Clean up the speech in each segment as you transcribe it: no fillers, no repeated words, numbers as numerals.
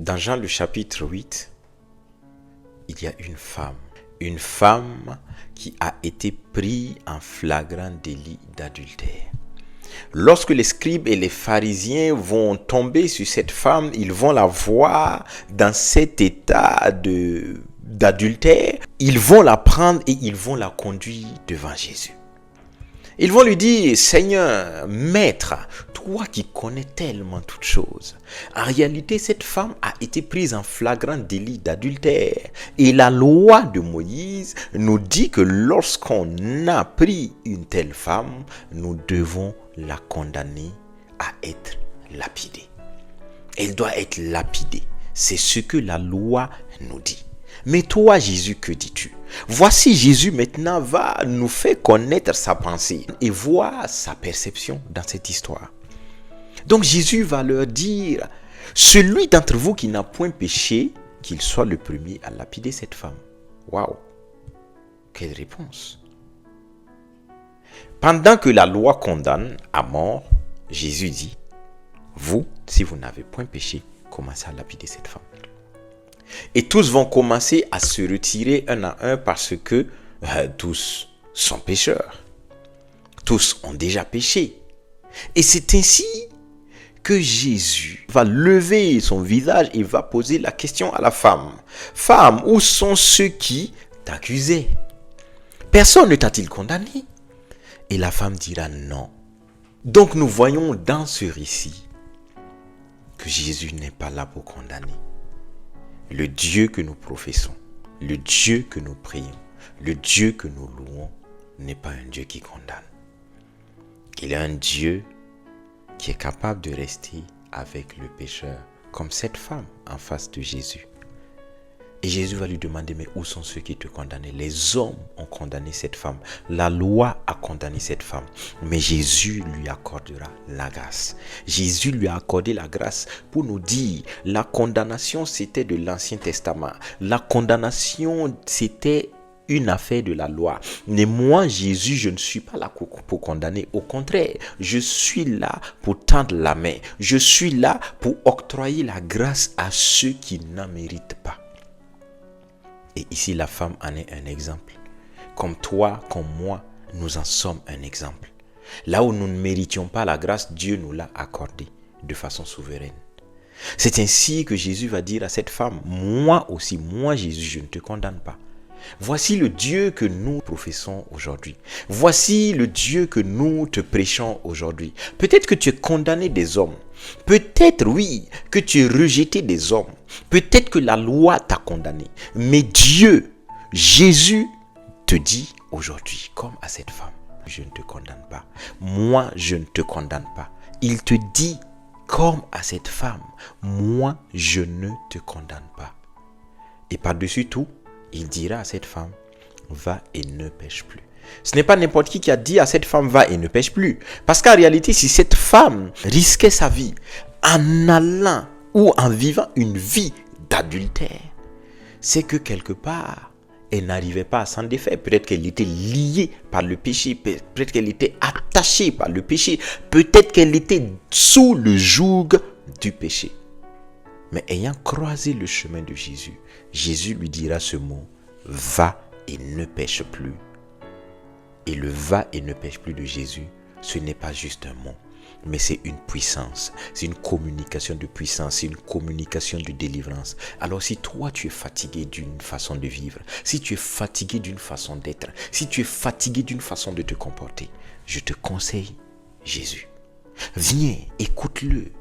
Dans Jean le chapitre 8, il y a une femme qui a été prise en flagrant délit d'adultère. Lorsque les scribes et les pharisiens vont tomber sur cette femme, ils vont la voir dans cet état d'adultère. Ils vont la prendre et ils vont la conduire devant Jésus. Ils vont lui dire, Seigneur, Maître, toi qui connais tellement toutes choses. En réalité, cette femme a été prise en flagrant délit d'adultère. Et la loi de Moïse nous dit que lorsqu'on a pris une telle femme, nous devons la condamner à être lapidée. Elle doit être lapidée. C'est ce que la loi nous dit. Mais toi, Jésus, que dis-tu? Voici Jésus maintenant va nous faire connaître sa pensée et voir sa perception dans cette histoire. Donc Jésus va leur dire, celui d'entre vous qui n'a point péché, qu'il soit le premier à lapider cette femme. Waouh! Quelle réponse! Pendant que la loi condamne à mort, Jésus dit, vous, si vous n'avez point péché, commencez à lapider cette femme. Et tous vont commencer à se retirer un à un parce que tous sont pécheurs. Tous ont déjà péché. Et c'est ainsi que Jésus va lever son visage et va poser la question à la femme. Femme, où sont ceux qui t'accusaient? Personne ne t'a-t-il condamné? Et la femme dira non. Donc nous voyons dans ce récit que Jésus n'est pas là pour condamner. Le Dieu que nous professons, le Dieu que nous prions, le Dieu que nous louons n'est pas un Dieu qui condamne. Il est un Dieu qui est capable de rester avec le pécheur, comme cette femme en face de Jésus. Et Jésus va lui demander, mais où sont ceux qui te condamnaient? Les hommes ont condamné cette femme. La loi a condamné cette femme. Mais Jésus lui accordera la grâce. Jésus lui a accordé la grâce pour nous dire, la condamnation c'était de l'Ancien Testament. La condamnation c'était une affaire de la loi. Mais moi, Jésus, je ne suis pas là pour condamner. Au contraire, je suis là pour tendre la main. Je suis là pour octroyer la grâce à ceux qui n'en méritent pas. Et ici, la femme en est un exemple. Comme toi, comme moi, nous en sommes un exemple. Là où nous ne méritions pas la grâce, Dieu nous l'a accordée de façon souveraine. C'est ainsi que Jésus va dire à cette femme, moi aussi, moi Jésus, je ne te condamne pas. Voici le Dieu que nous professons aujourd'hui. Voici le Dieu que nous te prêchons aujourd'hui. Peut-être que tu es condamné des hommes. Peut-être, oui, que tu es rejeté des hommes. Peut-être que la loi t'a condamné. Mais Dieu, Jésus, te dit aujourd'hui, comme à cette femme, je ne te condamne pas. Moi, je ne te condamne pas. Il te dit, comme à cette femme, moi, je ne te condamne pas. Et par-dessus tout, il dira à cette femme, va et ne pêche plus. Ce n'est pas n'importe qui a dit à cette femme, va et ne pêche plus. Parce qu'en réalité, si cette femme risquait sa vie en allant ou en vivant une vie d'adultère, c'est que quelque part, elle n'arrivait pas à s'en défaire. Peut-être qu'elle était liée par le péché. Peut-être qu'elle était attachée par le péché. Peut-être qu'elle était sous le joug du péché. Mais ayant croisé le chemin de Jésus, Jésus lui dira ce mot, va et ne pêche plus. Et le va et ne pêche plus de Jésus, ce n'est pas juste un mot, mais c'est une puissance, c'est une communication de puissance, c'est une communication de délivrance. Alors si toi tu es fatigué d'une façon de vivre, si tu es fatigué d'une façon d'être, si tu es fatigué d'une façon de te comporter, je te conseille Jésus. Viens, écoute-le.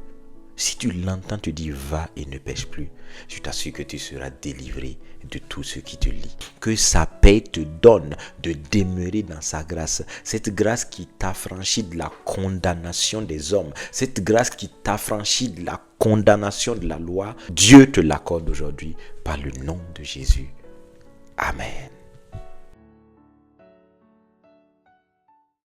Si tu l'entends te dire va et ne pêche plus, je t'assure que tu seras délivré de tout ce qui te lie. Que sa paix te donne de demeurer dans sa grâce. Cette grâce qui t'affranchit de la condamnation des hommes. Cette grâce qui t'affranchit de la condamnation de la loi. Dieu te l'accorde aujourd'hui par le nom de Jésus. Amen.